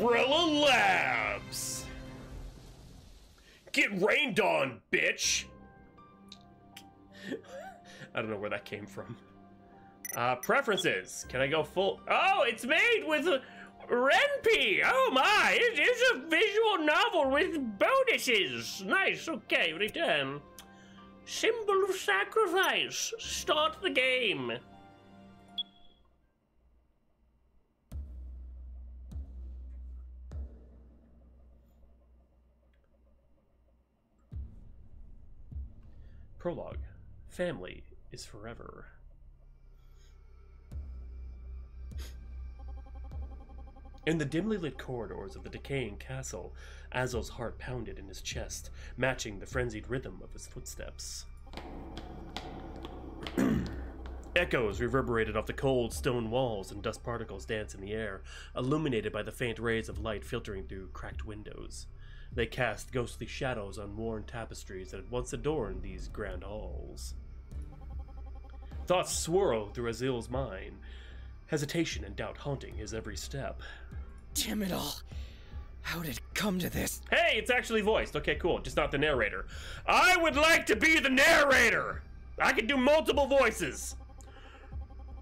Umbrella Labs! Get rained on, bitch! I don't know where that came from. Preferences. Can I go full? Oh, it's made with Ren'Py! Oh my! It's a visual novel with bonuses! Nice, okay, return. Symbol of sacrifice. Start the game. Prologue. Family is forever. In the dimly lit corridors of the decaying castle, Azel's heart pounded in his chest, matching the frenzied rhythm of his footsteps. Echoes reverberated off the cold stone walls, and dust particles danced in the air, illuminated by the faint rays of light filtering through cracked windows. They cast ghostly shadows on worn tapestries that had once adorned these grand halls. Thoughts swirled through Azil's mind, hesitation and doubt haunting his every step. Damn it all. How did it come to this? Hey, it's actually voiced. Okay, cool. Just not the narrator. I would like to be the narrator! I can do multiple voices.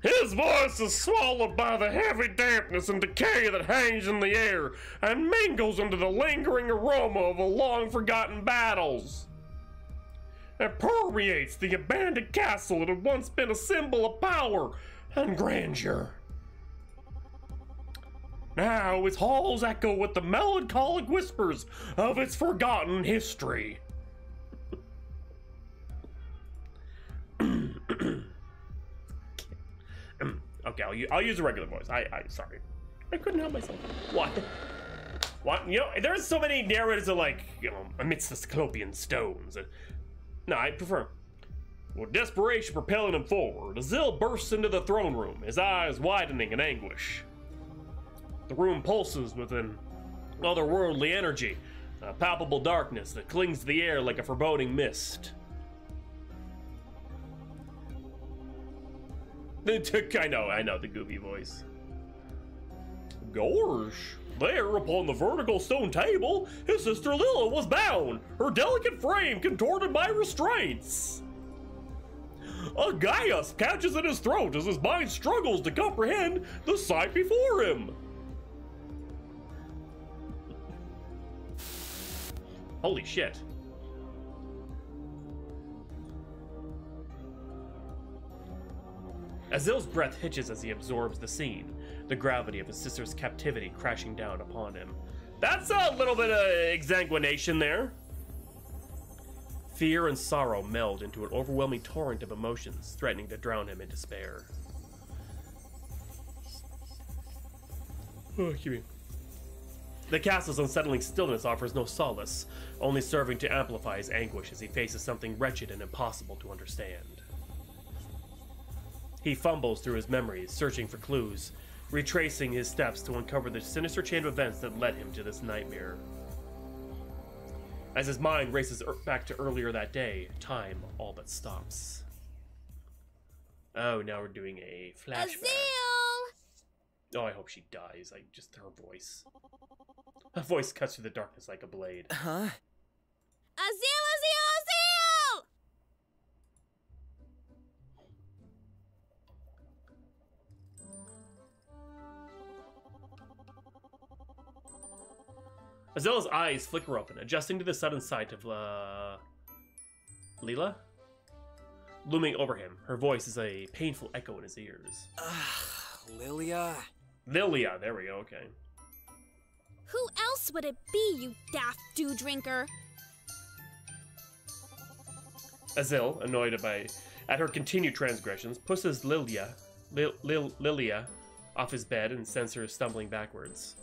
His voice is swallowed by the heavy dampness and decay that hangs in the air and mingles into the lingering aroma of long-forgotten battles. It permeates the abandoned castle that had once been a symbol of power and grandeur. Now its halls echo with the melancholic whispers of its forgotten history. Okay, I'll use a regular voice. Sorry. I couldn't help myself. What? What? You know, there's so many narrators that like, you know, amidst the Cyclopean stones. No, I prefer. With desperation propelling him forward, Azil bursts into the throne room, his eyes widening in anguish. The room pulses with an otherworldly energy, a palpable darkness that clings to the air like a foreboding mist. I know, the goofy voice. Gosh, there upon the vertical stone table, his sister Lila was bound, her delicate frame contorted by restraints. A Gaius catches in his throat as his mind struggles to comprehend the sight before him. Holy shit. Azil's breath hitches as he absorbs the scene, the gravity of his sister's captivity crashing down upon him. That's a little bit of exsanguination there. Fear and sorrow meld into an overwhelming torrent of emotions, threatening to drown him in despair. Oh, excuse me. The castle's unsettling stillness offers no solace, only serving to amplify his anguish as he faces something wretched and impossible to understand. He fumbles through his memories, searching for clues, retracing his steps to uncover the sinister chain of events that led him to this nightmare. As his mind races back to earlier that day, time all but stops. Oh, now we're doing a flashback. Azil! Oh, I hope she dies. Just her voice. Her voice cuts through the darkness like a blade. Huh? Azil, Azil, Azil! Azil's eyes flicker open, adjusting to the sudden sight of, Lila? Looming over him, her voice is a painful echo in his ears. Lilia? Lilia, there we go, okay. Who else would it be, you daft dew-drinker? Azil, annoyed at her continued transgressions, pushes Lilia off his bed and sends her stumbling backwards.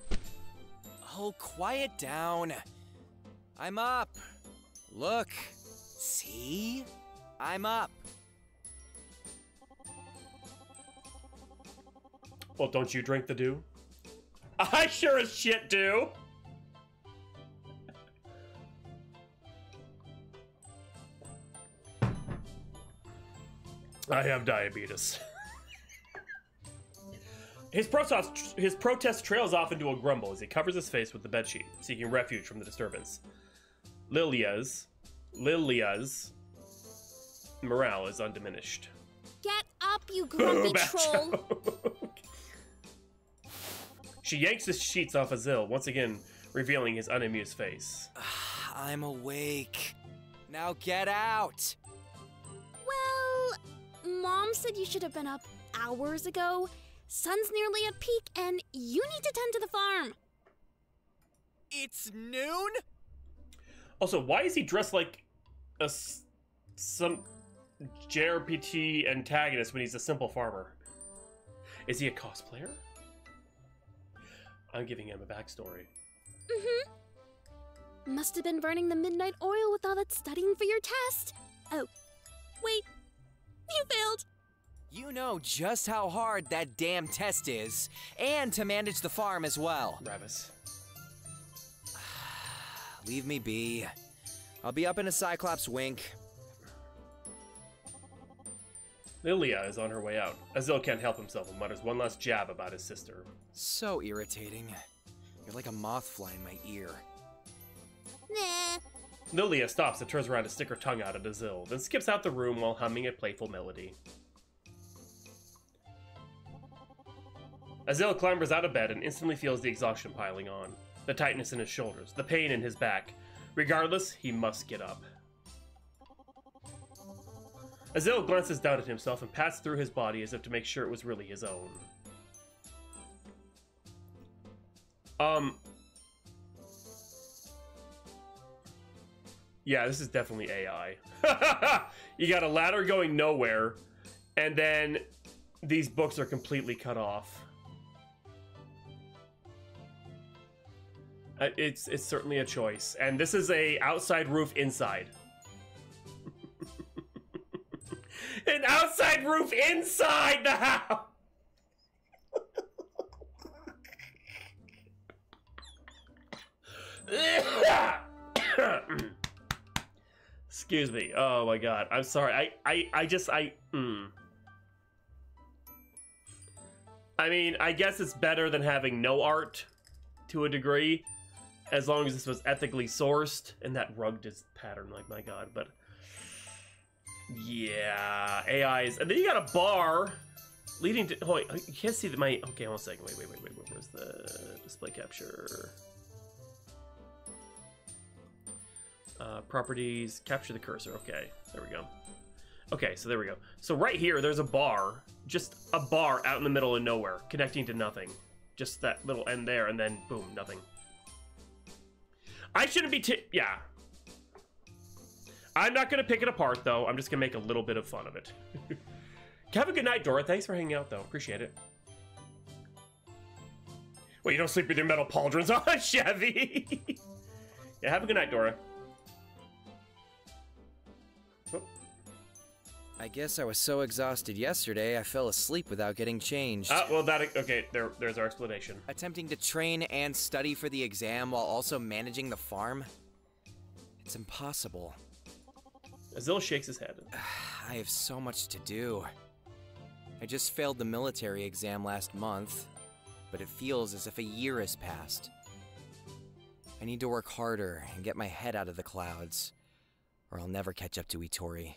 Oh, quiet down. I'm up. Look. See? I'm up. Well, don't you drink the dew? I sure as shit do! I have diabetes. His protest trails off into a grumble as he covers his face with the bedsheet, seeking refuge from the disturbance. Lilia's morale is undiminished. Get up, you grumpy troll! She yanks the sheets off Azil, once again revealing his unamused face. I'm awake. Now get out! Well, Mom said you should have been up hours ago. Sun's nearly at peak, and you need to tend to the farm. It's noon? Also, why is he dressed like some JRPG antagonist when he's a simple farmer? Is he a cosplayer? I'm giving him a backstory. Must have been burning the midnight oil with all that studying for your test. Oh, wait. You failed. You know just how hard that damn test is, and to manage the farm as well. Ravis. Leave me be. I'll be up in a Cyclops wink. Lilia is on her way out. Azil can't help himself and mutters one last jab about his sister. So irritating. You're like a moth fly in my ear. Nah. Lilia stops and turns around to stick her tongue out at Azil, then skips out the room while humming a playful melody. Azil clambers out of bed and instantly feels the exhaustion piling on, the tightness in his shoulders, the pain in his back. Regardless, he must get up. Azil glances down at himself and pats through his body as if to make sure it was really his own. Yeah, this is definitely AI. You got a ladder going nowhere, and then these books are completely cut off. It's certainly a choice, and this is a outside roof inside. An outside roof inside the house. Excuse me. Oh my god. I'm sorry. I mean, I guess it's better than having no art to a degree, as long as this was ethically sourced and that rug just pattern, like my god, but yeah, AIs. And then you got a bar leading to, oh, you can't see that my, okay, one second, wait, where's the display capture? Properties, capture the cursor, okay, there we go. Okay, so there we go. So right here, there's a bar, just a bar out in the middle of nowhere, connecting to nothing. Just that little end there, and then boom, nothing. I shouldn't be yeah. I'm not gonna pick it apart though. I'm just gonna make a little bit of fun of it. Have a good night, Dora. Thanks for hanging out though. Appreciate it. Well, you don't sleep with your metal pauldrons on, Chevy. Yeah, have a good night, Dora. Oh. I guess I was so exhausted yesterday, I fell asleep without getting changed. Well, okay, there's our explanation. Attempting to train and study for the exam while also managing the farm? It's impossible. Azil shakes his head. I have so much to do. I just failed the military exam last month, but it feels as if a year has passed. I need to work harder and get my head out of the clouds, or I'll never catch up to Ittori.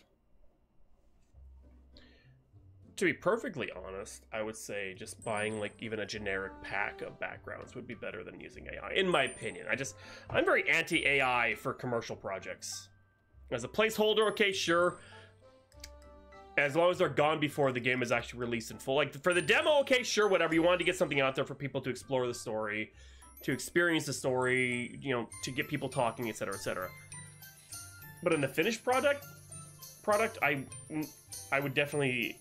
To be perfectly honest, I would say just buying like even a generic pack of backgrounds would be better than using AI, in my opinion. I'm very anti-AI for commercial projects. As a placeholder, okay, sure. As long as they're gone before the game is actually released in full. Like, for the demo, okay, sure, whatever. You wanted to get something out there for people to explore the story, to experience the story, you know, to get people talking, etc., etc. But in the finished product, I would definitely,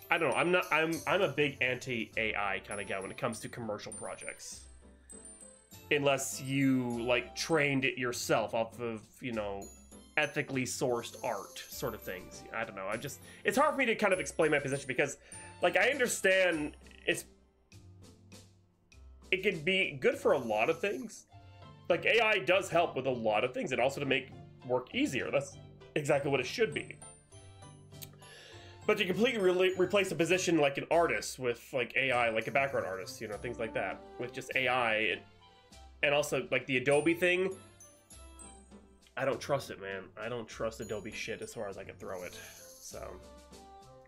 I don't know, I'm a big anti-AI kind of guy when it comes to commercial projects. Unless you, like, trained it yourself off of, you know, ethically sourced art sort of things. I don't know. It's hard for me to kind of explain my position because, like, I understand it can be good for a lot of things. Like, AI does help with a lot of things and also to make work easier. That's exactly what it should be. But to completely replace a position like an artist with like AI, like a background artist, you know, things like that, with just AI, and also like the Adobe thing, I don't trust it, man. I don't trust Adobe shit as far as I can throw it. So,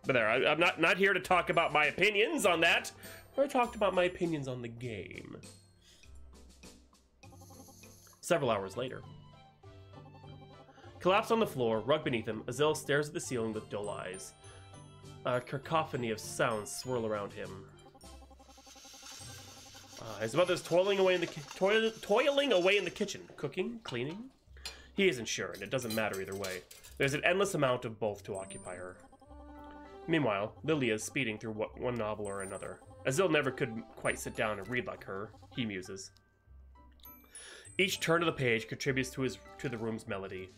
but there, I'm not here to talk about my opinions on that. I talked about my opinions on the game. Several hours later. Collapsed on the floor, rug beneath him, Azil stares at the ceiling with dull eyes. A cacophony of sounds swirl around him. His mother's toiling away in the kitchen. Cooking? Cleaning? He isn't sure, and it doesn't matter either way. There's an endless amount of both to occupy her. Meanwhile, Lilia is speeding through one novel or another. Azil never could quite sit down and read like her, he muses. Each turn of the page contributes to the room's melody.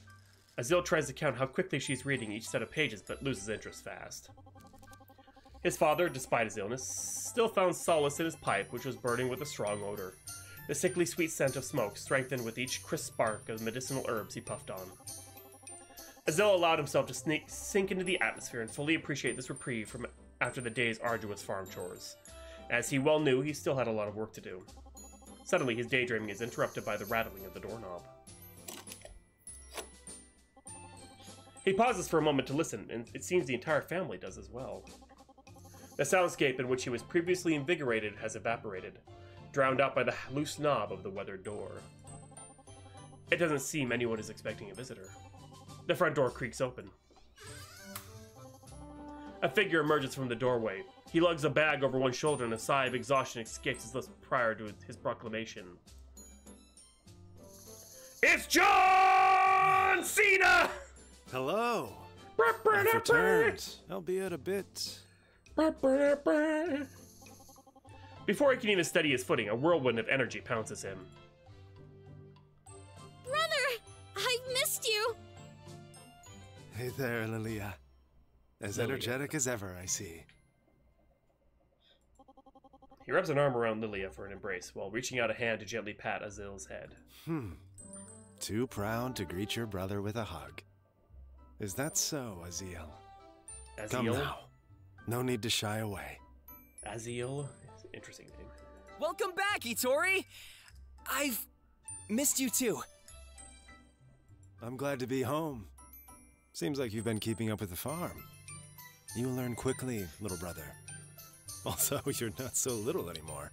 Azil tries to count how quickly she's reading each set of pages, but loses interest fast. His father, despite his illness, still found solace in his pipe, which was burning with a strong odor. The sickly sweet scent of smoke strengthened with each crisp spark of medicinal herbs he puffed on. Azil allowed himself to sink into the atmosphere and fully appreciate this reprieve from after the day's arduous farm chores. As he well knew, he still had a lot of work to do. Suddenly, his daydreaming is interrupted by the rattling of the doorknob. He pauses for a moment to listen, and it seems the entire family does as well. The soundscape in which he was previously invigorated has evaporated, drowned out by the loose knob of the weathered door. It doesn't seem anyone is expecting a visitor. The front door creaks open. A figure emerges from the doorway. He lugs a bag over one shoulder and a sigh of exhaustion escapes his lips prior to his proclamation. It's John Cena! Hello! I've returned, albeit a bit... Before he can even steady his footing, a whirlwind of energy pounces him. Brother! I've missed you! Hey there, Lilia. As energetic as ever, I see. He rubs an arm around Lilia for an embrace, while reaching out a hand to gently pat Azil's head. Too proud to greet your brother with a hug. Is that so, Azil? Come now. No need to shy away. Azil? Interesting name. Welcome back, Itori! I've missed you too. I'm glad to be home. Seems like you've been keeping up with the farm. You learn quickly, little brother. Also, you're not so little anymore.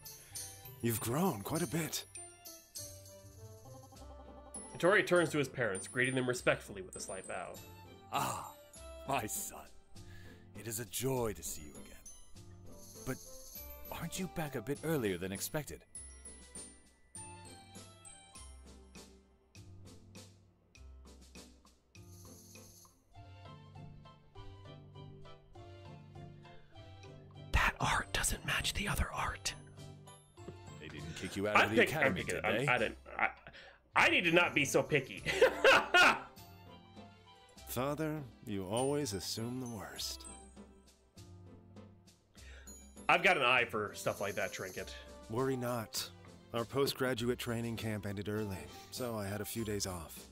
You've grown quite a bit. Itori turns to his parents, greeting them respectfully with a slight bow. Ah, my son. It is a joy to see you again. But aren't you back a bit earlier than expected? That art doesn't match the other art. They didn't kick you out of the academy, did they? I need to not be so picky. Father, you always assume the worst. I've got an eye for stuff like that, Trinket. Worry not. Our postgraduate training camp ended early, so I had a few days off.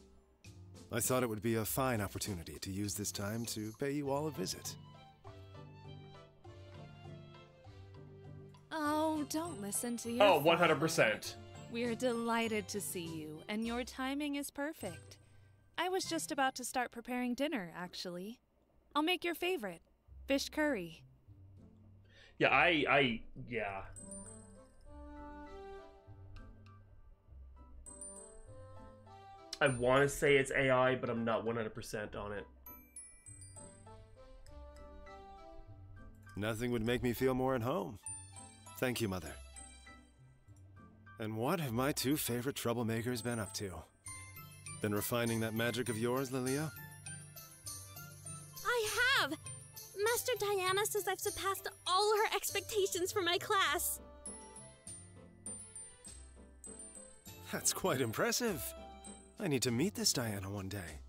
I thought it would be a fine opportunity to use this time to pay you all a visit. Oh, don't listen to your Oh, 100%. We're delighted to see you, and your timing is perfect. I was just about to start preparing dinner, actually. I'll make your favorite, fish curry. Yeah, yeah. I want to say it's AI, but I'm not 100% on it. Nothing would make me feel more at home. Thank you, Mother. And what have my two favorite troublemakers been up to? Been refining that magic of yours, Lilia? I have! Master Diana says I've surpassed all her expectations for my class. That's quite impressive. I need to meet this Diana one day.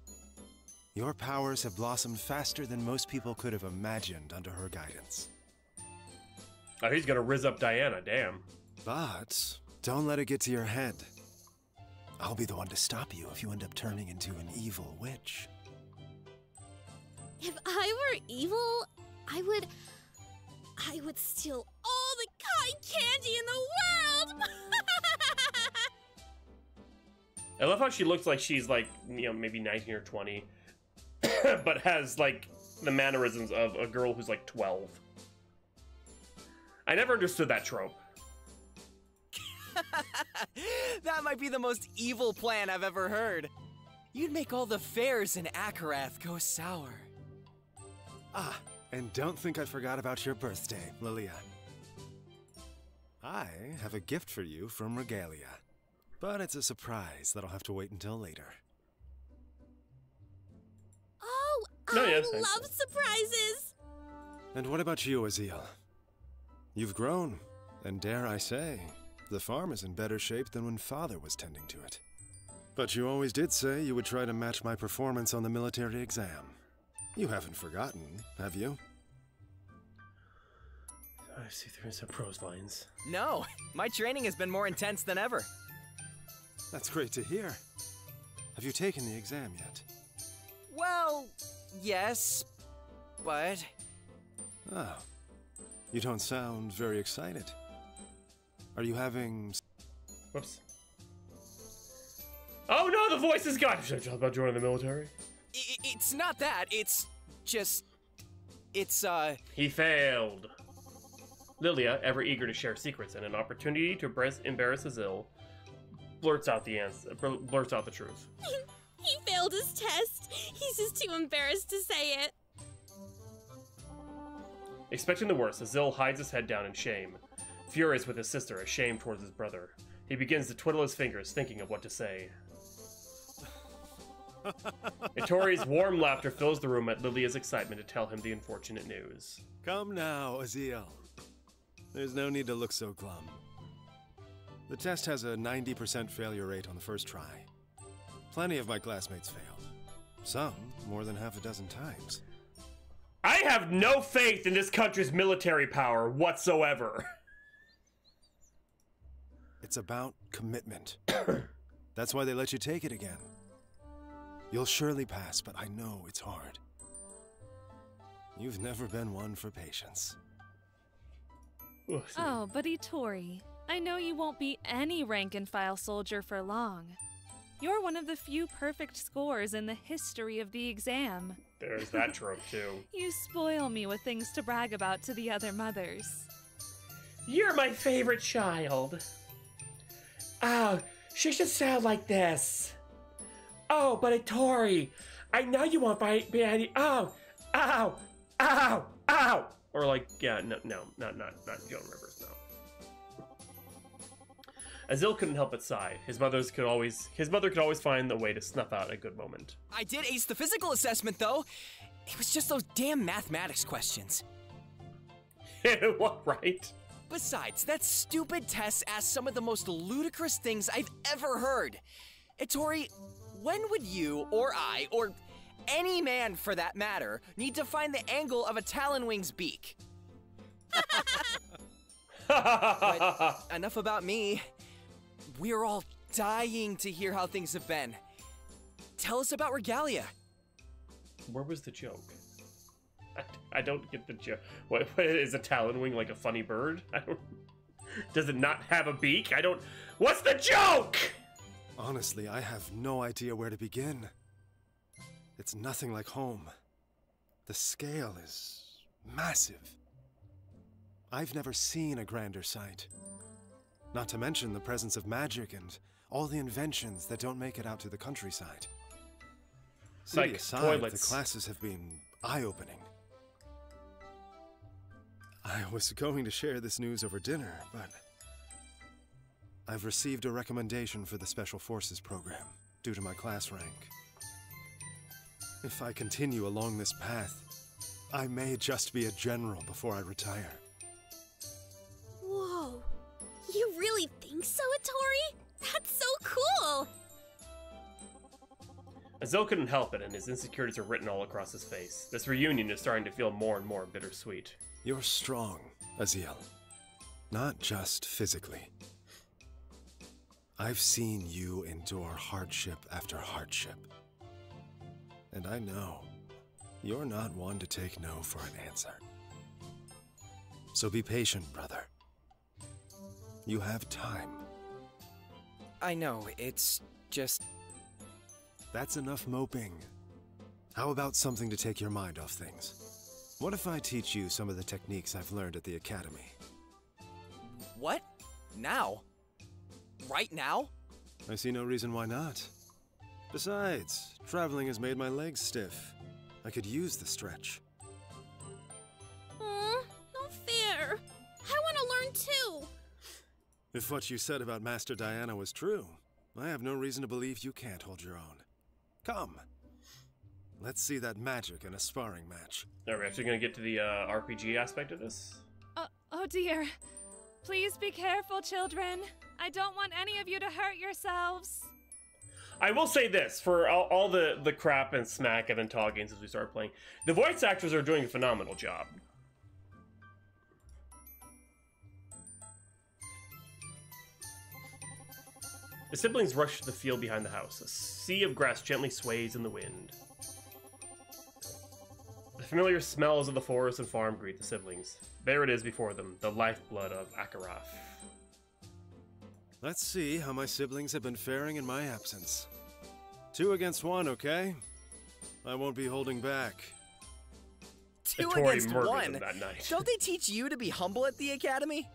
Your powers have blossomed faster than most people could have imagined under her guidance. Oh, he's gonna rizz up Diana, damn. But don't let it get to your head. I'll be the one to stop you if you end up turning into an evil witch. If I were evil, I would steal all the cotton candy in the world! I love how she looks like she's like, you know, maybe 19 or 20, but has like the mannerisms of a girl who's like 12. I never understood that trope. That might be the most evil plan I've ever heard. You'd make all the fairs in Akarath go sour. Ah, and don't think I forgot about your birthday, Lilia. I have a gift for you from Regalia, but it's a surprise that'll have to wait until later. Oh, No, I yeah, thanks. love surprises! And what about you, Azil? You've grown, and dare I say, the farm is in better shape than when Father was tending to it. But you always did say you would try to match my performance on the military exam. You haven't forgotten, have you? I see through some prose lines. No, my training has been more intense than ever. That's great to hear. Have you taken the exam yet? Well, yes, but... Oh. You don't sound very excited. Are you having... Whoops. Oh no, the voice is gone! Should I tell about joining the military? It's not that, it's just... It's, He failed. Lilia, ever eager to share secrets and an opportunity to embarrass Azil, blurts out the truth. He failed his test. He's just too embarrassed to say it. Expecting the worst, Azil hides his head down in shame. Furious with his sister, ashamed towards his brother. He begins to twiddle his fingers, thinking of what to say. Itori's warm laughter fills the room at Lilia's excitement to tell him the unfortunate news. Come now, Azil. There's no need to look so glum. The test has a 90% failure rate on the first try. Plenty of my classmates failed. Some more than half a dozen times. I have no faith in this country's military power whatsoever. It's about commitment. That's why they let you take it again. You'll surely pass, but I know it's hard. You've never been one for patience. Oh, but Itori, I know you won't be any rank-and-file soldier for long. You're one of the few perfect scores in the history of the exam. There's that trope, too. You spoil me with things to brag about to the other mothers. You're my favorite child. Oh, she should sound like this. Oh, but Itori, I know you won't be any. Oh, ow, ow, ow. Or like, yeah, no, not Joan Rivers, no. Azil couldn't help but sigh. His mother could always find a way to snuff out a good moment. I did ace the physical assessment, though. It was just those damn mathematics questions. What, right? Besides, that stupid test asked some of the most ludicrous things I've ever heard. Itori, when would you, or I, or any man for that matter, need to find the angle of a Talonwing's beak? But enough about me. We're all dying to hear how things have been. Tell us about Regalia. Where was the joke? I don't get the joke. What is a Talonwing like a funny bird? Does it not have a beak? What's the joke? Honestly, I have no idea where to begin. It's nothing like home. The scale is massive. I've never seen a grander sight. Not to mention the presence of magic and all the inventions that don't make it out to the countryside. City Like aside, toilets. the classes have been eye-opening. I was going to share this news over dinner, but I've received a recommendation for the Special Forces program due to my class rank. If I continue along this path, I may just be a general before I retire. Whoa. You really think so, Itori? That's so cool! Azil couldn't help it, and his insecurities are written all across his face. This reunion is starting to feel more and more bittersweet. You're strong, Azil. Not just physically. I've seen you endure hardship after hardship. And I know you're not one to take no for an answer. So be patient, brother. You have time. I know, it's just... That's enough moping. How about something to take your mind off things? What if I teach you some of the techniques I've learned at the academy? What? Now? Right now? I see no reason why not. Besides, traveling has made my legs stiff. I could use the stretch. Aw, not fair. I want to learn too. If what you said about Master Diana was true, I have no reason to believe you can't hold your own. Come. Let's see that magic in a sparring match. Are we actually going to get to the RPG aspect of this? Oh dear. Please be careful, children. I don't want any of you to hurt yourselves. I will say this, for all the crap and smack and then talking since we started playing, the voice actors are doing a phenomenal job. The siblings rush to the field behind the house. A sea of grass gently sways in the wind. The familiar smells of the forest and farm greet the siblings. There it is before them, the lifeblood of Akarath. Let's see how my siblings have been faring in my absence. 2 against 1, okay? I won't be holding back. 2 Tori against murdered 1? them that night. Don't they teach you to be humble at the academy?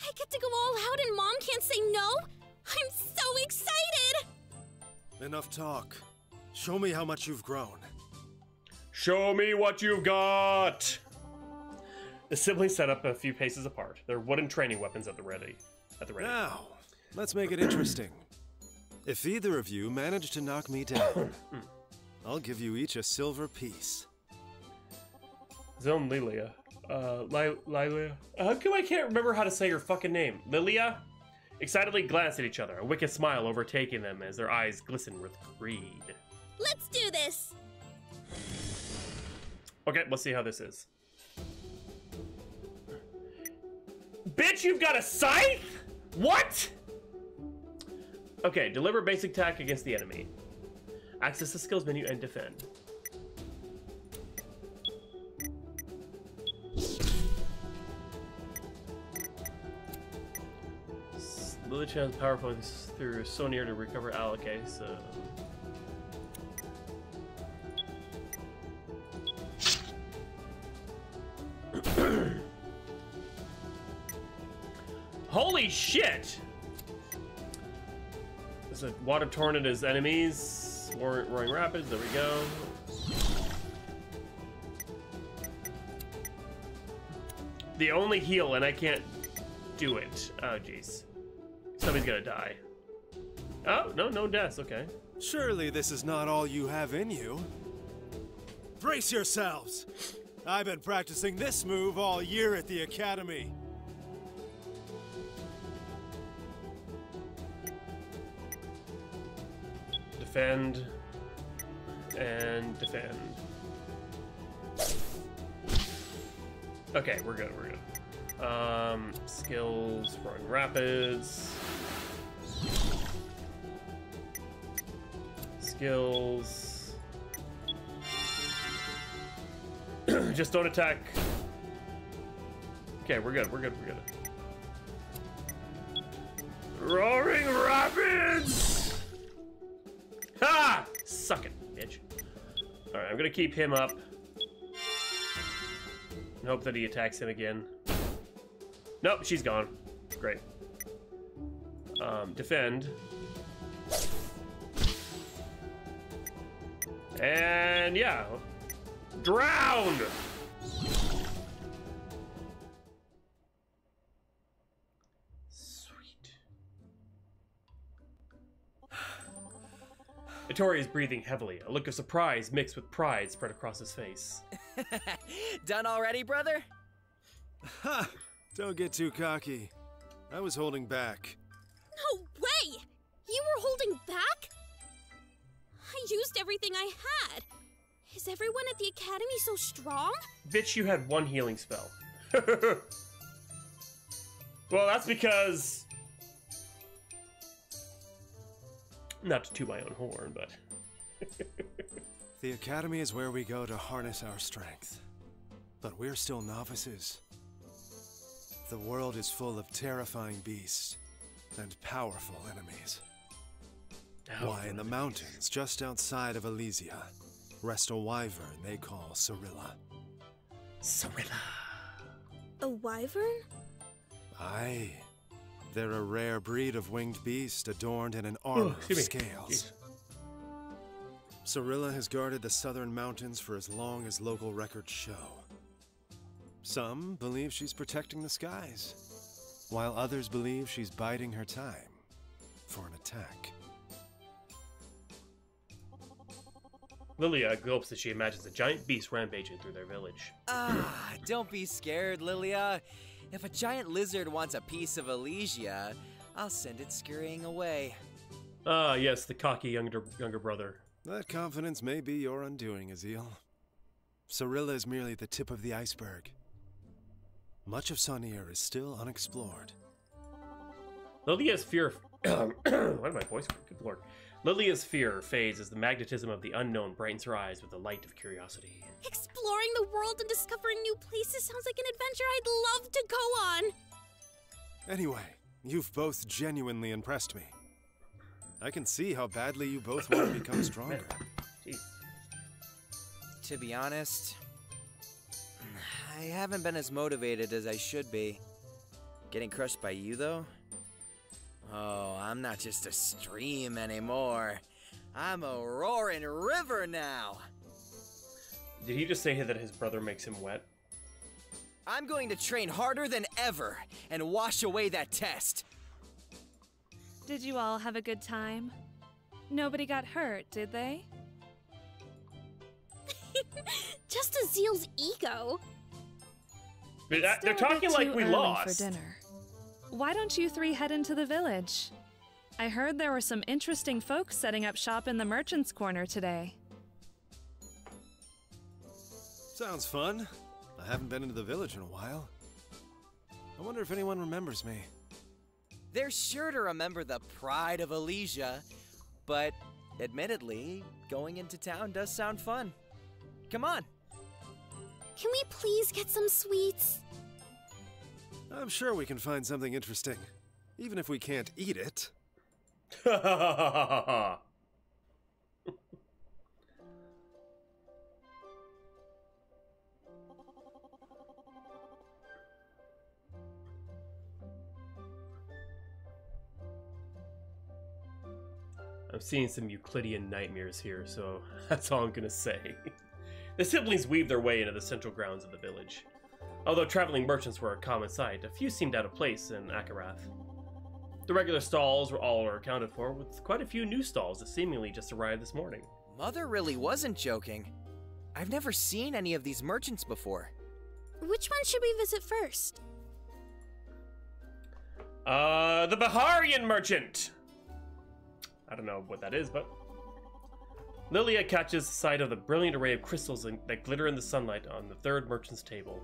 I get to go all out and Mom can't say no? I'm so excited! Enough talk. Show me how much you've grown. Show me what you've got! The siblings set up a few paces apart, their wooden training weapons at the ready. Now, let's make it interesting. If either of you manage to knock me down, I'll give you each a silver piece. Zone Lilia. Lilia? How come I can't remember how to say her fucking name? Lilia? Excitedly glance at each other, a wicked smile overtaking them as their eyes glisten with greed. Let's do this! Okay, let's see how this is. Bitch, you've got a scythe? What? Okay, deliver basic attack against the enemy. Access the skills menu and defend. Lily Chan's power points through so near to recover Alake, so... Holy shit! There's a water torrent as enemies. Roaring rapids, there we go. The only heal, and I can't do it. Oh, jeez. Somebody's gonna die. Oh, no deaths, okay. Surely this is not all you have in you. Brace yourselves! I've been practicing this move all year at the academy. Defend. And defend. Okay, we're good. Skills, Roaring Rapids. Skills. Just don't attack. Okay, we're good. Roaring Rapids! Ha! Suck it, bitch. Alright, I'm gonna keep him up. And hope that he attacks him again. Nope, she's gone. Great. Defend. And yeah. Drowned! Sweet. Ittori is breathing heavily. A look of surprise mixed with pride spread across his face. Done already, brother? Ha! Don't get too cocky. I was holding back. No way! You were holding back? I used everything I had. Is everyone at the academy so strong? Bitch, you had one healing spell. Well, that's because... Not to toot my own horn, but... The academy is where we go to harness our strength. But we're still novices. The world is full of terrifying beasts and powerful enemies. Why, in the mountains just outside of Elysia rest a wyvern they call Cirilla. Cirilla. A wyvern? Aye. They're a rare breed of winged beast adorned in an armor of scales. Cirilla has guarded the southern mountains for as long as local records show. Some believe she's protecting the skies, while others believe she's biding her time for an attack. Lilia gulps as she imagines a giant beast rampaging through their village. Don't be scared, Lilia. If a giant lizard wants a piece of Elysia, I'll send it scurrying away. Ah, yes, the cocky younger brother. That confidence may be your undoing, Azil. Cirilla is merely the tip of the iceberg. Much of Sonir is still unexplored. Lilia's fear... Why did my voice... Good lord. Lilia's fear fades as the magnetism of the unknown brightens her eyes with the light of curiosity. Exploring the world and discovering new places sounds like an adventure I'd love to go on. Anyway, you've both genuinely impressed me. I can see how badly you both want to become stronger. Jeez. To be honest, I haven't been as motivated as I should be. Getting crushed by you, though? Oh, I'm not just a stream anymore. I'm a roaring river now. Did he just say that his brother makes him wet? I'm going to train harder than ever and wash away that test. Did you all have a good time? Nobody got hurt, did they? Just Azil's ego. They're Still a talking bit like too we early lost. for dinner. Why don't you three head into the village? I heard there were some interesting folks setting up shop in the merchant's corner today. Sounds fun. I haven't been into the village in a while. I wonder if anyone remembers me. They're sure to remember the pride of Elysia, but admittedly, going into town does sound fun. Come on. Can we please get some sweets? I'm sure we can find something interesting, even if we can't eat it. I'm seeing some Euclidean nightmares here, so that's all I'm gonna say. The siblings weave their way into the central grounds of the village. Although traveling merchants were a common sight, a few seemed out of place in Akarath. The regular stalls were all accounted for, with quite a few new stalls that seemingly just arrived this morning. Mother really wasn't joking. I've never seen any of these merchants before. Which one should we visit first? The Baharian merchant! I don't know what that is, but... Lilia catches sight of the brilliant array of crystals that glitter in the sunlight on the third merchant's table.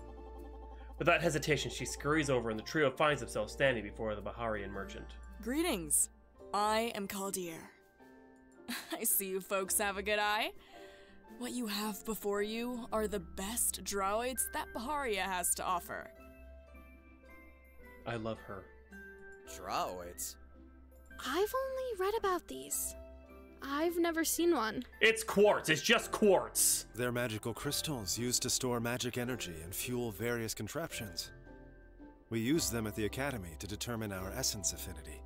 Without hesitation, she scurries over and the trio finds themselves standing before the Baharian merchant. Greetings. I am Caldier. I see you folks have a good eye. What you have before you are the best droids that Baharia has to offer. I love her. Droids? I've only read about these. I've never seen one. It's quartz. It's just quartz. They're magical crystals used to store magic energy and fuel various contraptions. We used them at the Academy to determine our essence affinity.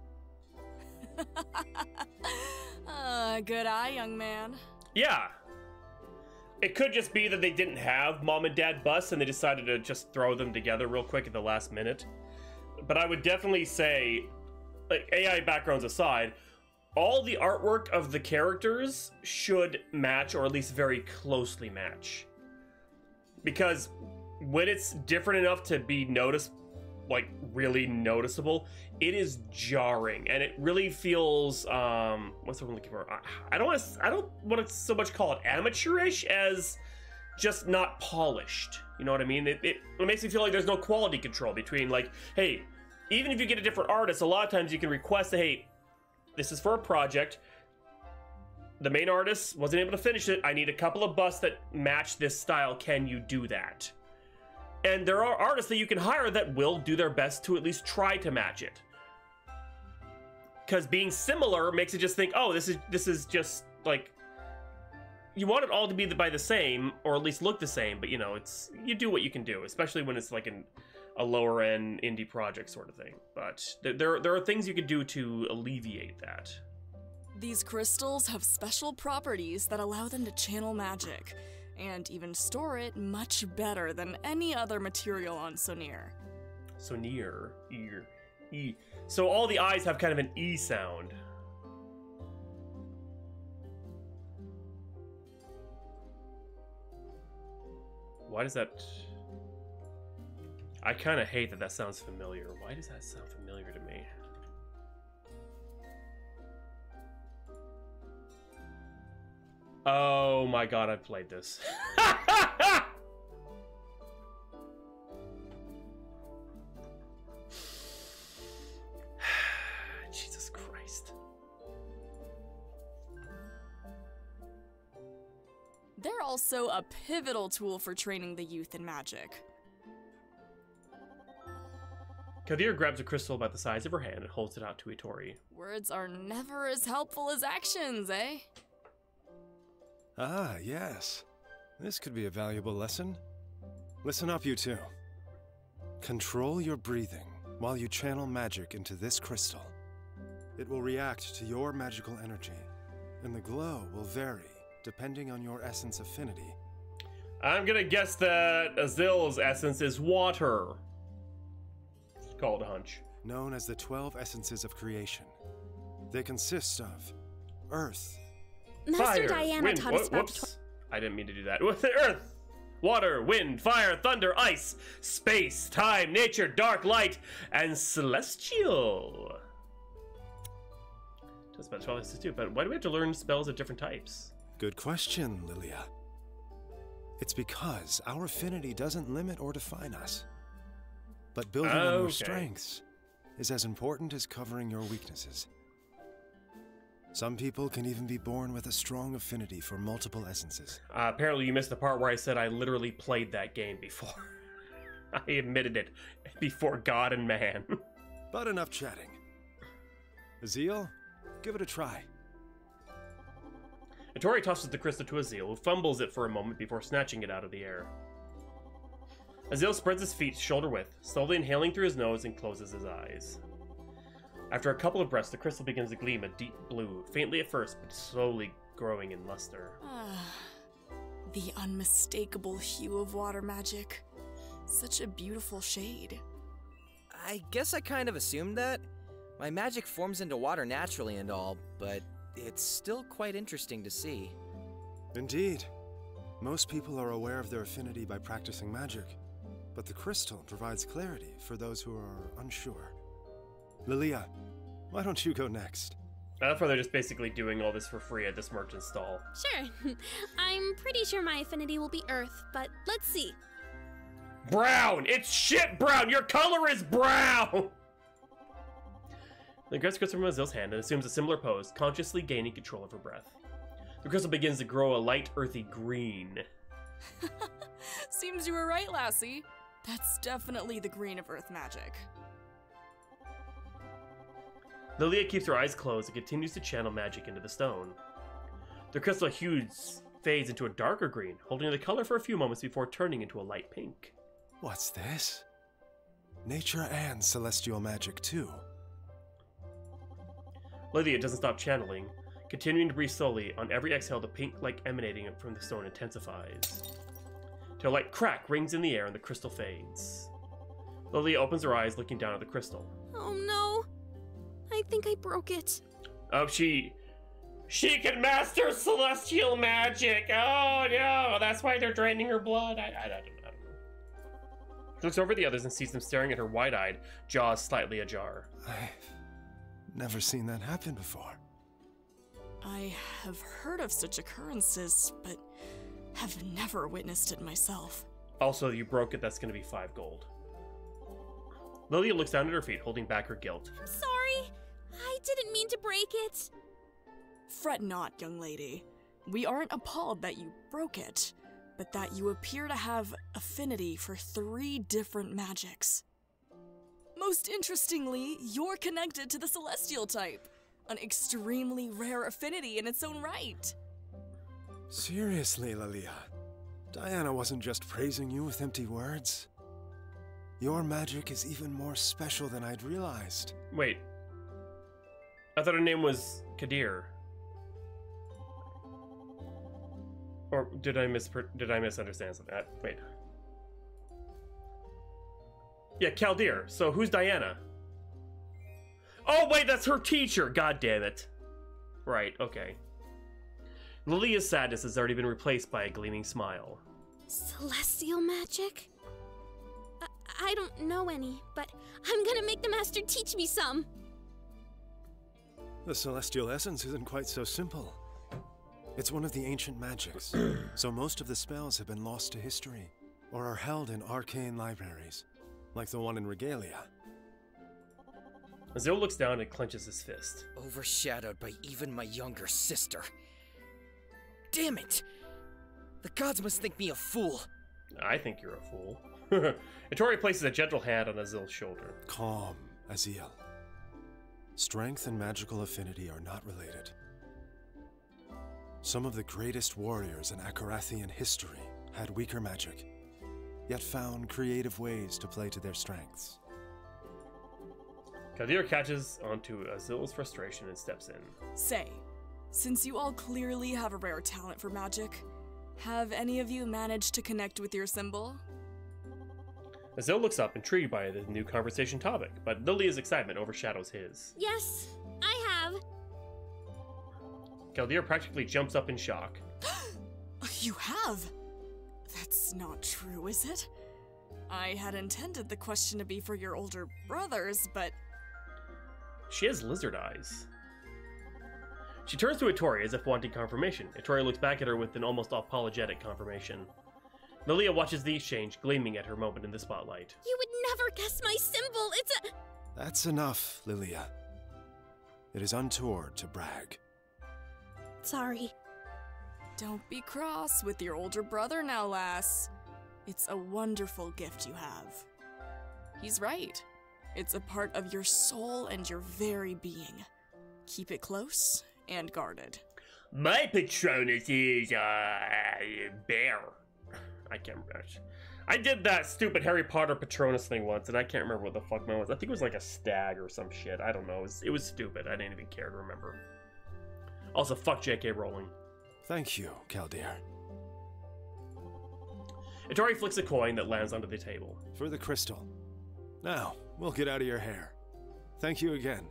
Good eye, young man. Yeah. It could just be that they didn't have mom and dad bus and they decided to just throw them together real quick at the last minute. But I would definitely say, like, AI backgrounds aside, all the artwork of the characters should match, or at least very closely match. Because when it's different enough to be noticed, like really noticeable, it is jarring, and it really feels what's the word I'm looking for? I don't want to so much call it amateurish as just not polished. You know what I mean? It makes me feel like there's no quality control between, like, hey, even if you get a different artist, a lot of times you can request that, hey, this is for a project. The main artist wasn't able to finish it. I need a couple of busts that match this style. Can you do that? And there are artists that you can hire that will do their best to at least try to match it. Because being similar makes it just think, oh, this is just like, you want it all to be by the same, or at least look the same, but you know, you do what you can do, especially when it's like a lower end indie project sort of thing. But there are things you can do to alleviate that. These crystals have special properties that allow them to channel magic, and even store it much better than any other material on Sonir. Sonir, E. So all the I's have kind of an E sound. Why does that... I kind of hate that sounds familiar. Why does that sound familiar to me? Oh my god, I've played this. Jesus Christ. They're also a pivotal tool for training the youth in magic. Kadir grabs a crystal about the size of her hand and holds it out to Itori. Words are never as helpful as actions, eh? Ah, yes. This could be a valuable lesson. Listen up, you two. Control your breathing while you channel magic into this crystal. It will react to your magical energy, and the glow will vary depending on your essence affinity. I'm gonna guess that Azil's essence is water. Just call it a hunch. Known as the 12 essences of creation. They consist of Earth, Master Fire, Diana wind, taught us about whoops. I didn't mean to do that. With the earth, water, wind, fire, thunder, ice, space, time, nature, dark, light, and celestial. That's about 12 essences too, but why do we have to learn spells of different types? Good question, Lilia. It's because our affinity doesn't limit or define us. But building on your strengths is as important as covering your weaknesses. Some people can even be born with a strong affinity for multiple essences. Apparently you missed the part where I said I literally played that game before. I admitted it before God and man. But enough chatting. Azil, give it a try. Itori tosses the crystal to Azil, who fumbles it for a moment before snatching it out of the air. Azil spreads his feet shoulder width, slowly inhaling through his nose and closes his eyes. After a couple of breaths, the crystal begins to gleam a deep blue, faintly at first, but slowly growing in luster. The unmistakable hue of water magic. Such a beautiful shade. I guess I kind of assumed that. My magic forms into water naturally and all, but it's still quite interesting to see. Indeed. Most people are aware of their affinity by practicing magic, but the crystal provides clarity for those who are unsure. Lilia, why don't you go next? That's why they're just basically doing all this for free at this merchant stall. Sure. I'm pretty sure my affinity will be Earth, but let's see. Brown! It's shit brown! Your color is brown! The crystal gets from Azil's hand and assumes a similar pose, consciously gaining control of her breath. The crystal begins to grow a light, earthy green. Seems you were right, lassie. That's definitely the green of Earth magic. Lilia keeps her eyes closed and continues to channel magic into the stone. The crystal hues fades into a darker green, holding the color for a few moments before turning into a light pink. What's this? Nature and celestial magic, too. Lilia doesn't stop channeling. Continuing to breathe slowly, on every exhale the pink light emanating from the stone intensifies. Till a light crack rings in the air and the crystal fades. Lilia opens her eyes, looking down at the crystal. Oh no. I think I broke it. Oh, she can master celestial magic! Oh no, that's why they're draining her blood. I don't know. She looks over at the others and sees them staring at her wide-eyed, jaws slightly ajar. I've never seen that happen before. I have heard of such occurrences, but have never witnessed it myself. Also, you broke it, that's gonna be 5 gold. Lilia looks down at her feet, holding back her guilt. I'm sorry. I didn't mean to break it. Fret not, young lady. We aren't appalled that you broke it, but that you appear to have affinity for 3 different magics. Most interestingly, you're connected to the celestial type, an extremely rare affinity in its own right. Seriously, Lilia. Diana wasn't just praising you with empty words. Your magic is even more special than I'd realized. Wait. I thought her name was Kadir. Or did I misunderstand something? Wait. Yeah, Kaldir. So who's Diana? Oh wait, that's her teacher. God damn it. Right. Okay. Lilia's sadness has already been replaced by a gleaming smile. Celestial magic? I don't know any, but I'm gonna make the master teach me some. The celestial essence isn't quite so simple. It's one of the ancient magics, so most of the spells have been lost to history, or are held in arcane libraries, like the one in Regalia. Azil looks down and clenches his fist. Overshadowed by even my younger sister. Damn it! The gods must think me a fool. I think you're a fool. Ittori places a gentle hand on Azil's shoulder. Calm, Azil. Strength and magical affinity are not related. Some of the greatest warriors in Akarathian history had weaker magic, yet found creative ways to play to their strengths. Kaldir catches onto Azil's frustration and steps in. Say, since you all clearly have a rare talent for magic, have any of you managed to connect with your symbol? Azil looks up, intrigued by the new conversation topic, but Lilia's excitement overshadows his. Yes, I have. Kaldir practically jumps up in shock. You have? That's not true, is it? I had intended the question to be for your older brothers, but... She has lizard eyes. She turns to Ittori as if wanting confirmation. Ittori looks back at her with an almost apologetic confirmation. Lilia watches the exchange, gleaming at her moment in the spotlight. You would never guess my symbol. It's a... That's enough, Lilia. It is untoward to brag. Sorry. Don't be cross with your older brother now, lass. It's a wonderful gift you have. He's right. It's a part of your soul and your very being. Keep it close and guarded. My Patronus is, bear. I can't remember. I did that stupid Harry Potter Patronus thing once, and I can't remember what the fuck mine was. I think it was like a stag or some shit. I don't know. It was stupid. I didn't even care to remember. Also, fuck J.K. Rowling. Thank you, Kaldir. Ittori flicks a coin that lands onto the table. For the crystal. Now, we'll get out of your hair. Thank you again.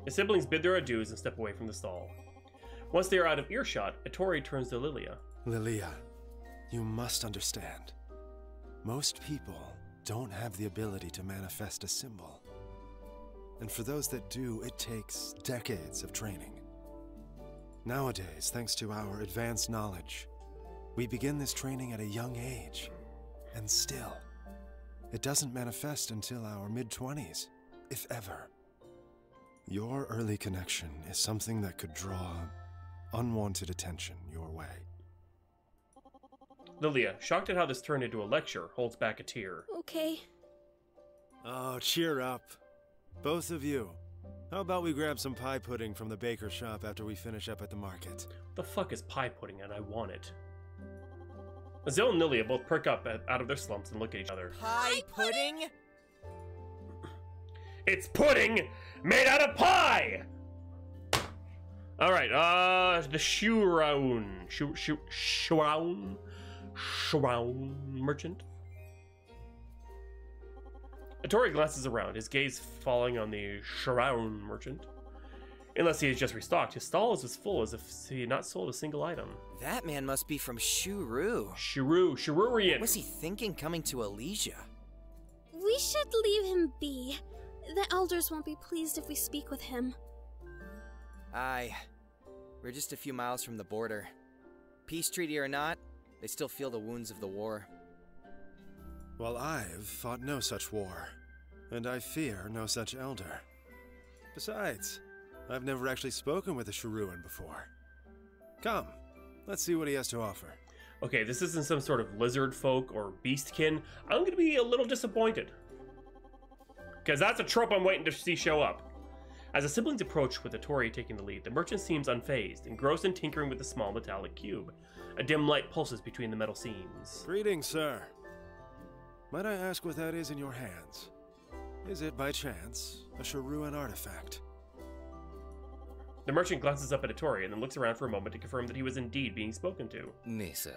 His siblings bid their adieus and step away from the stall. Once they are out of earshot, Ittori turns to Lilia. Lilia, you must understand. Most people don't have the ability to manifest a symbol. And for those that do, it takes decades of training. Nowadays, thanks to our advanced knowledge, we begin this training at a young age. And still, it doesn't manifest until our mid-20s, if ever. Your early connection is something that could draw unwanted attention your way. Lilia, shocked at how this turned into a lecture, holds back a tear. Okay. Oh, cheer up. Both of you. How about we grab some pie pudding from the baker's shop after we finish up at the market? What the fuck is pie pudding, and I want it? Azil and Lilia both perk up out of their slumps and look at each other. Pie pudding? It's pudding made out of pie! Alright, the Shuraun. Shuraun merchant? Ittori glances around, his gaze falling on the Shuraun merchant. Unless he has just restocked, his stall is as full as if he had not sold a single item. That man must be from Shuru. Shururian. What's he thinking coming to Elysia? We should leave him be. The elders won't be pleased if we speak with him. Aye. We're just a few miles from the border. Peace treaty or not, they still feel the wounds of the war. Well, I've fought no such war, and I fear no such elder. Besides, I've never actually spoken with a Shuruan before. Come, let's see what he has to offer. Okay, this isn't some sort of lizard folk or beastkin. I'm gonna be a little disappointed. Because that's a trope I'm waiting to see show up. As the siblings approach with Hattori taking the lead, the merchant seems unfazed, engrossed in tinkering with the small metallic cube. A dim light pulses between the metal seams. Greetings, sir. Might I ask what that is in your hands? Is it, by chance, a Sharuan artifact? The merchant glances up at Hattori and then looks around for a moment to confirm that he was indeed being spoken to. Nay, sir.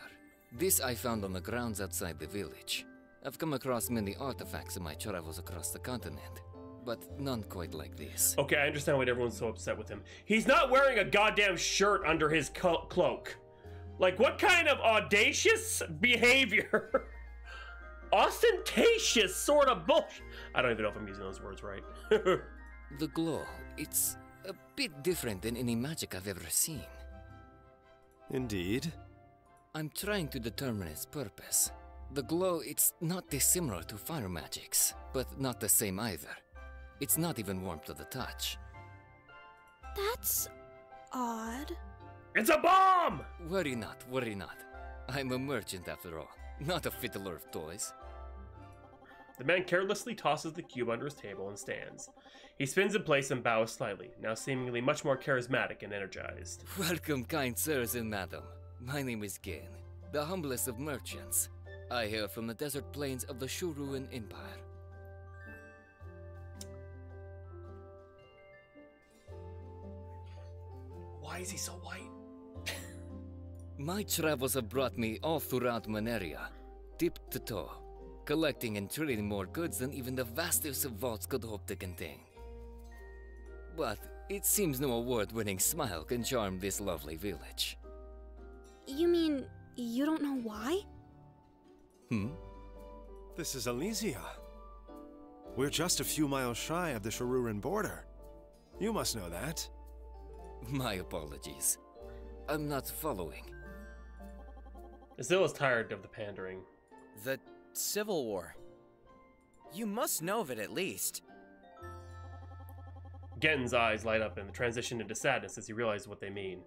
This I found on the grounds outside the village. I've come across many artifacts in my travels across the continent, but none quite like this. Okay, I understand why everyone's so upset with him. He's not wearing a goddamn shirt under his cloak. Like, what kind of audacious behavior? Ostentatious sort of bullshit. I don't even know if I'm using those words right. The glow, it's a bit different than any magic I've ever seen. Indeed. I'm trying to determine its purpose. The glow, it's not dissimilar to fire magics, but not the same either. It's not even warm to the touch. That's odd. It's a bomb! Worry not, worry not. I'm a merchant after all, not a fiddler of toys. The man carelessly tosses the cube under his table and stands. He spins in place and bows slightly, now seemingly much more charismatic and energized. Welcome, kind sirs and madam. My name is Gen, the humblest of merchants. I hail from the desert plains of the Shuruan Empire. Why is he so white? My travels have brought me all throughout Maneria, tip to toe, collecting and trading more goods than even the vastest of vaults could hope to contain. But it seems no award-winning smile can charm this lovely village. You mean you don't know why? This is Elysia. We're just a few miles shy of the Sharuran border. You must know that. My apologies. I'm not following. Azil is tired of the pandering. The Civil War. You must know of it at least. Gen's eyes light up and transition into sadness as he realizes what they mean.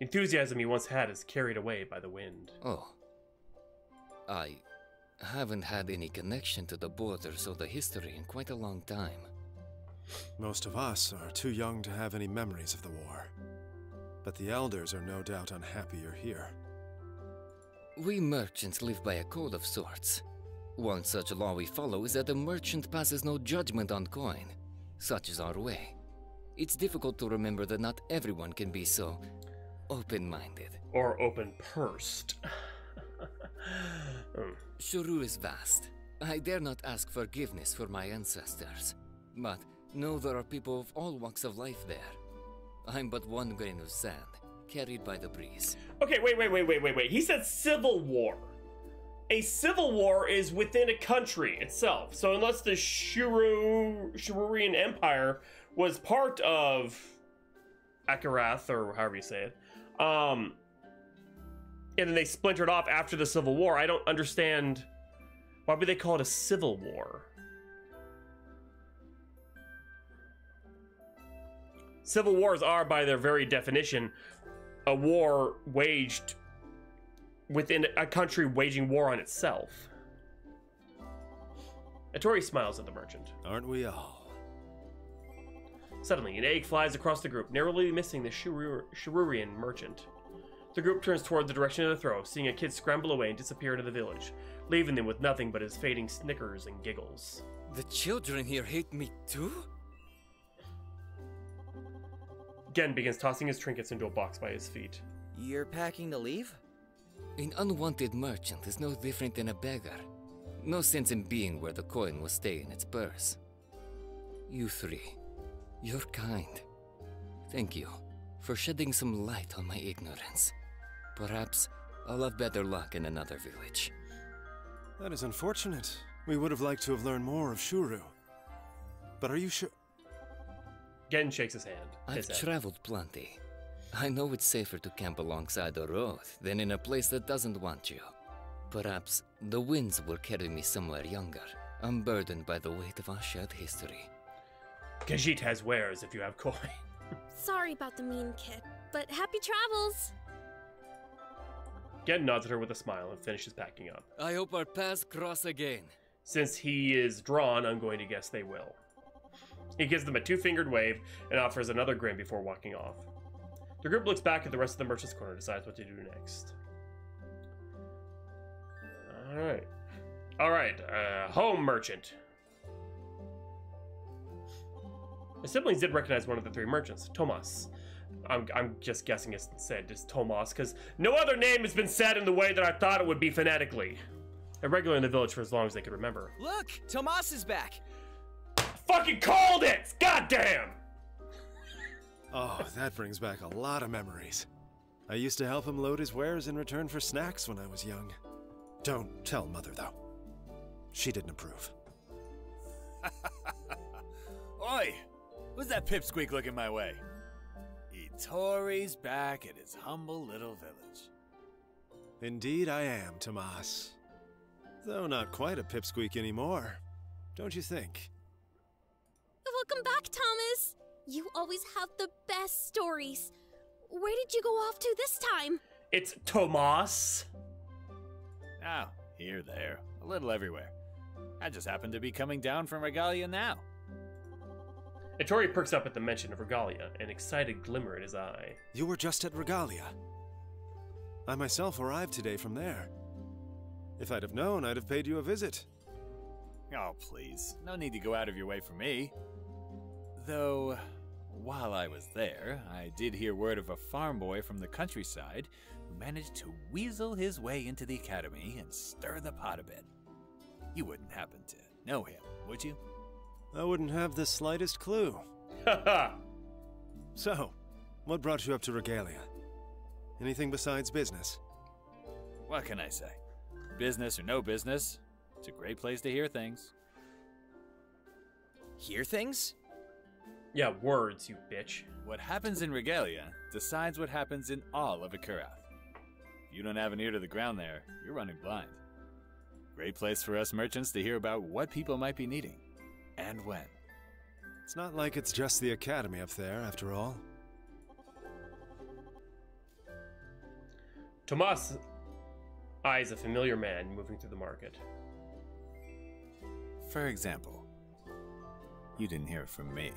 The enthusiasm he once had is carried away by the wind. Oh. I haven't had any connection to the borders or the history in quite a long time. Most of us are too young to have any memories of the war. But the elders are no doubt unhappy you're here. We merchants live by a code of sorts. One such law we follow is that a merchant passes no judgment on coin. Such is our way. It's difficult to remember that not everyone can be so open-minded. Or open-pursed. Shuru is vast. I dare not ask forgiveness for my ancestors. But know there are people of all walks of life there. I'm but one grain of sand, carried by the breeze. Okay, wait. He said civil war. A civil war is within a country itself. So unless the Shururian Empire was part of Akarath, or however you say it, and then they splintered off after the Civil War, I don't understand why would they call it a civil war? Civil wars are, by their very definition, a war waged within a country waging war on itself. Hattori smiles at the merchant. Aren't we all? Suddenly, an egg flies across the group, narrowly missing the Shururian merchant. The group turns toward the direction of the throw, seeing a kid scramble away and disappear into the village, leaving them with nothing but his fading snickers and giggles. The children here hate me too? Gen begins tossing his trinkets into a box by his feet. You're packing to leave? An unwanted merchant is no different than a beggar. No sense in being where the coin will stay in its purse. You three, you're kind. Thank you for shedding some light on my ignorance. Perhaps I'll have better luck in another village. That is unfortunate. We would have liked to have learned more of Shuru. But are you sure? Gen shakes his hand. I've traveled plenty. I know it's safer to camp alongside the road than in a place that doesn't want you. Perhaps the winds will carry me somewhere younger, unburdened by the weight of our shared history. Khajiit has wares if you have coin. Sorry about the mean kid, but happy travels. Gen nods at her with a smile and finishes packing up. I hope our paths cross again. Since he is drawn, I'm going to guess they will. He gives them a two-fingered wave and offers another grin before walking off. The group looks back at the rest of the merchant's corner and decides what to do next. Alright, home merchant. The siblings did recognize one of the three merchants, Tomas. I'm just guessing it's said as Tomas, because no other name has been said in the way that I thought it would be phonetically. A regular in the village for as long as they could remember. Look! Tomas is back! Fucking called it! Goddamn! Oh, that brings back a lot of memories. I used to help him load his wares in return for snacks when I was young. Don't tell Mother, though. She didn't approve. Oi! Who's that pipsqueak looking my way? Itori's back at his humble little village. Indeed I am, Tomas. Though not quite a pipsqueak anymore, don't you think? Welcome back, Thomas. You always have the best stories. Where did you go off to this time? It's Tomas. Oh, here, there, a little everywhere. I just happened to be coming down from Regalia now. Itori perks up at the mention of Regalia, an excited glimmer in his eye. You were just at Regalia. I myself arrived today from there. If I'd have known, I'd have paid you a visit. Oh, please. No need to go out of your way for me. Though, while I was there, I did hear word of a farm boy from the countryside who managed to weasel his way into the academy and stir the pot a bit. You wouldn't happen to know him, would you? I wouldn't have the slightest clue. Haha! So, what brought you up to Regalia? Anything besides business? What can I say? Business or no business, it's a great place to hear things. Hear things? Yeah, words, you bitch. What happens in Regalia decides what happens in all of Akurath. If you don't have an ear to the ground there, you're running blind. Great place for us merchants to hear about what people might be needing, and when. It's not like it's just the academy up there, after all. Tomas eyes a familiar man moving through the market. For example, you didn't hear it from me,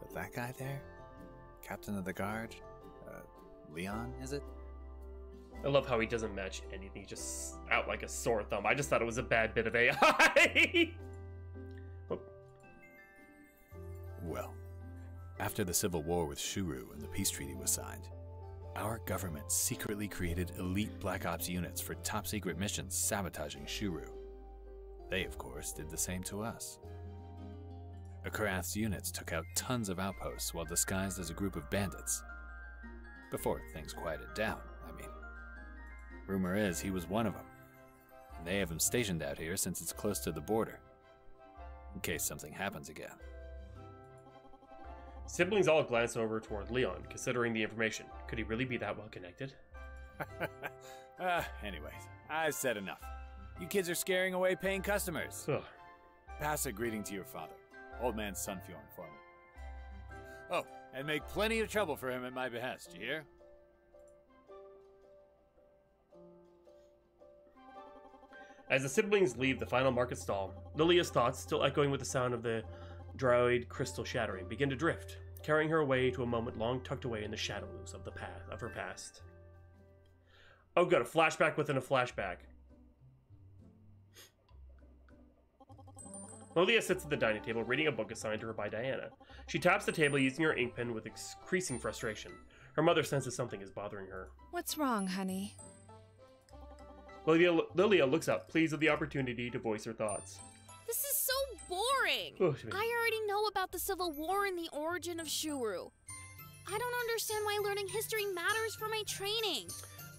but that guy there, captain of the guard, Leon, is it? I love how he doesn't match anything, he's just out like a sore thumb. I just thought it was a bad bit of AI. Oh. Well, after the civil war with Shuru and the peace treaty was signed, our government secretly created elite Black Ops units for top-secret missions sabotaging Shuru. They, of course, did the same to us. Akurath's units took out tons of outposts while disguised as a group of bandits. Before things quieted down, I mean. Rumor is he was one of them, and they have him stationed out here since it's close to the border, in case something happens again. Siblings all glance over toward Leon, considering the information. Could he really be that well connected? Anyways, I've said enough. You kids are scaring away paying customers. Ugh. Pass a greeting to your father, old man Sunfjorn, for me. Oh, and make plenty of trouble for him at my behest, you hear? As the siblings leave the final market stall, Lilia's thoughts, still echoing with the sound of the droid crystal shattering, begin to drift, carrying her away to a moment long tucked away in the shadows of her past. Oh good, a flashback within a flashback. Lilia sits at the dining table reading a book assigned to her by Diana. She taps the table using her ink pen with increasing frustration. Her mother senses something is bothering her. What's wrong, honey? Lilia looks up, pleased with the opportunity to voice her thoughts. This is so boring. Oh, I already know about the Civil War and the origin of Shuru. I don't understand why learning history matters for my training.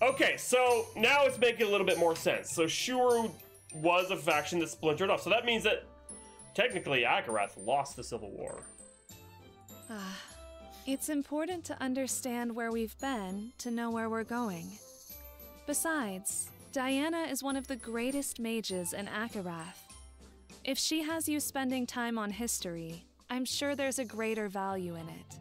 Okay, so now it's making a little bit more sense. So Shuru was a faction that splintered off. So that means that technically Akurath lost the Civil War. It's important to understand where we've been to know where we're going. Besides, Diana is one of the greatest mages in Akurath. If she has you spending time on history, I'm sure there's a greater value in it.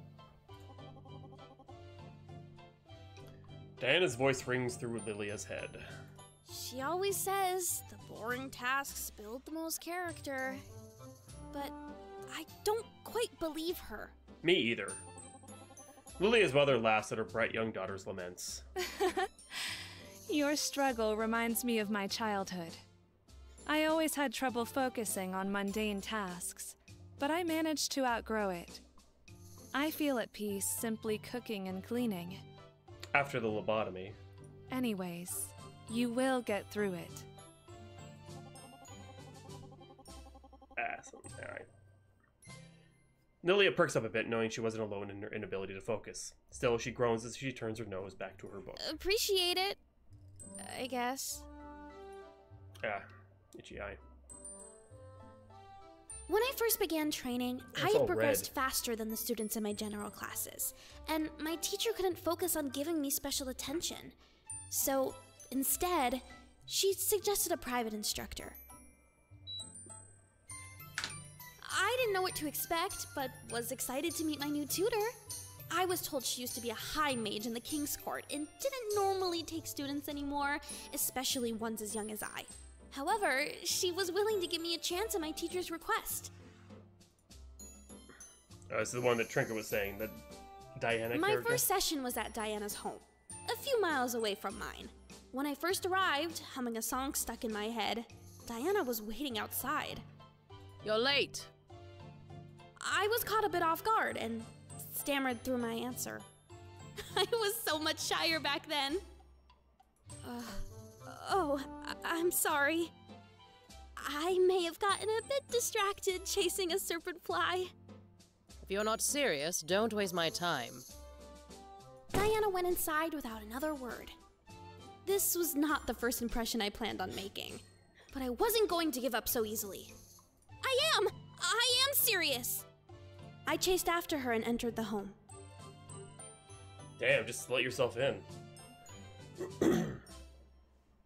Diana's voice rings through Lilia's head. She always says the boring tasks build the most character. But I don't quite believe her. Me either. Lilia's mother laughs at her bright young daughter's laments. Your struggle reminds me of my childhood. I always had trouble focusing on mundane tasks, but I managed to outgrow it. I feel at peace simply cooking and cleaning. After the lobotomy. Anyways, you will get through it. Awesome. Alright. Lilia perks up a bit, knowing she wasn't alone in her inability to focus. Still, she groans as she turns her nose back to her book. Appreciate it, I guess. Ah, itchy eye. When I first began training, I all had progressed red. faster than the students in my general classes, and my teacher couldn't focus on giving me special attention. So, instead, she suggested a private instructor. I didn't know what to expect, but was excited to meet my new tutor. I was told she used to be a high mage in the King's Court and didn't normally take students anymore, especially ones as young as I. However, she was willing to give me a chance at my teacher's request. This is the one that Trinket was saying, that Diana My character? first session was at Diana's home, a few miles away from mine. When I first arrived, humming a song stuck in my head, Diana was waiting outside. You're late. I was caught a bit off guard and stammered through my answer. I was so much shyer back then. I'm sorry. I may have gotten a bit distracted chasing a serpent fly. If you're not serious, don't waste my time. Diana went inside without another word. This was not the first impression I planned on making, but I wasn't going to give up so easily. I am serious. I chased after her and entered the home. Damn, just let yourself in.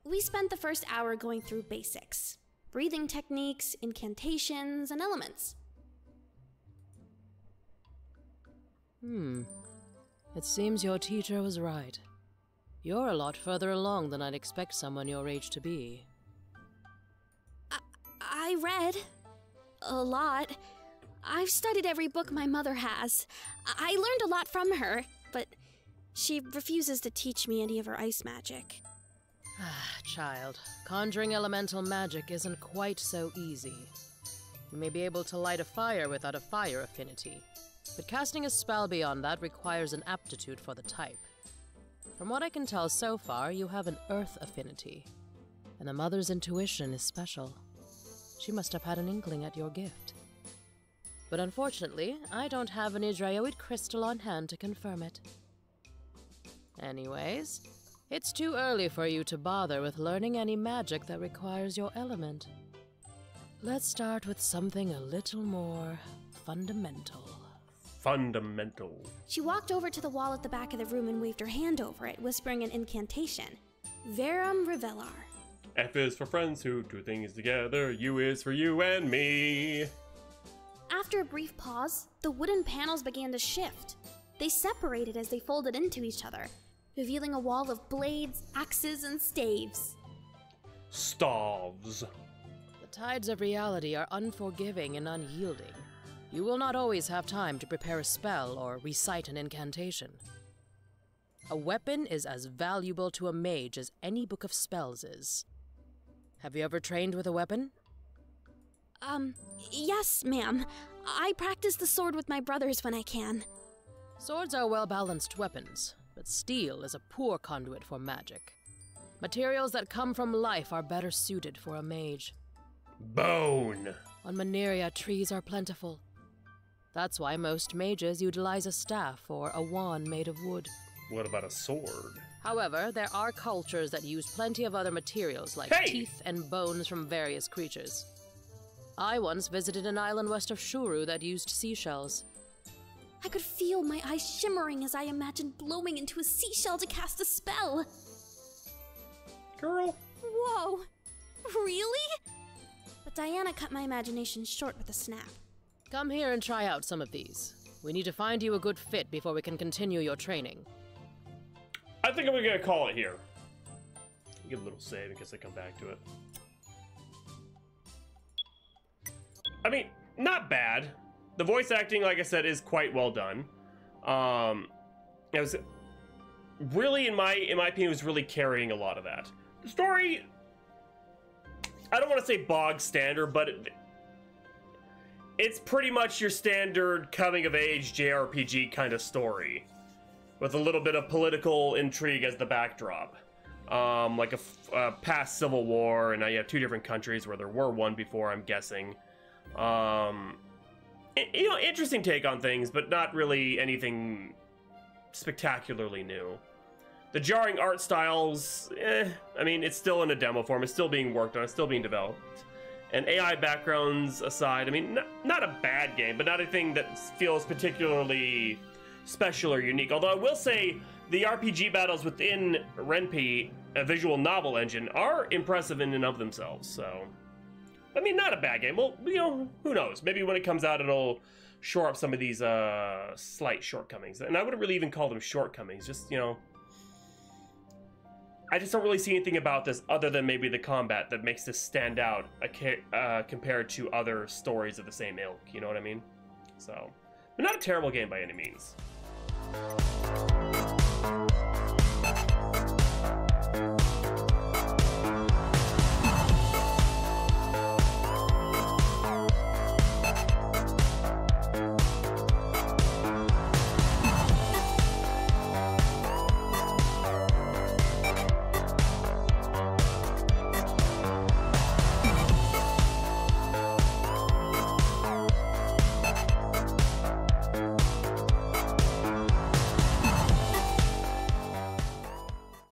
We spent the first hour going through basics. Breathing techniques, incantations, and elements. It seems your teacher was right. You're a lot further along than I'd expect someone your age to be. I read a lot. I've studied every book my mother has. I learned a lot from her, but she refuses to teach me any of her ice magic. Child, conjuring elemental magic isn't quite so easy. You may be able to light a fire without a fire affinity, but casting a spell beyond that requires an aptitude for the type. From what I can tell so far, you have an earth affinity, and the mother's intuition is special. She must have had an inkling at your gift. But unfortunately, I don't have an Idrioid crystal on hand to confirm it. Anyways, it's too early for you to bother with learning any magic that requires your element. Let's start with something a little more fundamental. Fundamental. She walked over to the wall at the back of the room and waved her hand over it, whispering an incantation. Verum Revelar. F is for friends who do things together. U is for you and me. After a brief pause, the wooden panels began to shift. They separated as they folded into each other, revealing a wall of blades, axes, and staves. Staves. The tides of reality are unforgiving and unyielding. You will not always have time to prepare a spell or recite an incantation. A weapon is as valuable to a mage as any book of spells is. Have you ever trained with a weapon? Yes, ma'am. I practice the sword with my brothers when I can. Swords are well-balanced weapons, but steel is a poor conduit for magic. Materials that come from life are better suited for a mage. Bone. On Maneria, trees are plentiful. That's why most mages utilize a staff or a wand made of wood. What about a sword? However, there are cultures that use plenty of other materials like teeth and bones from various creatures. I once visited an island west of Shuru that used seashells. I could feel my eyes shimmering as I imagined blowing into a seashell to cast a spell. Girl. Whoa, really? But Diana cut my imagination short with a snap. Come here and try out some of these. We need to find you a good fit before we can continue your training. I think I'm gonna call it here. Give a little save in case I come back to it. I mean, not bad. The voice acting, like I said, is quite well done. It was really, in my opinion, was really carrying a lot of that. The story, I don't want to say bog standard, but it's pretty much your standard coming-of-age JRPG kind of story, with a little bit of political intrigue as the backdrop. Like a past civil war, and now you have two different countries where there were one before, I'm guessing. You know, interesting take on things, but not really anything spectacularly new. The jarring art styles, I mean, it's still in a demo form, it's still being worked on, it's still being developed. And AI backgrounds aside, I mean, not a bad game, but not anything that feels particularly special or unique. Although I will say, the RPG battles within Ren'Py, a visual novel engine, are impressive in and of themselves, so... I mean, not a bad game. Well, you know, who knows? Maybe when it comes out, it'll shore up some of these slight shortcomings. And I wouldn't really even call them shortcomings, just, you know... I just don't really see anything about this other than maybe the combat that makes this stand out compared to other stories of the same ilk, you know what I mean? So, but not a terrible game by any means.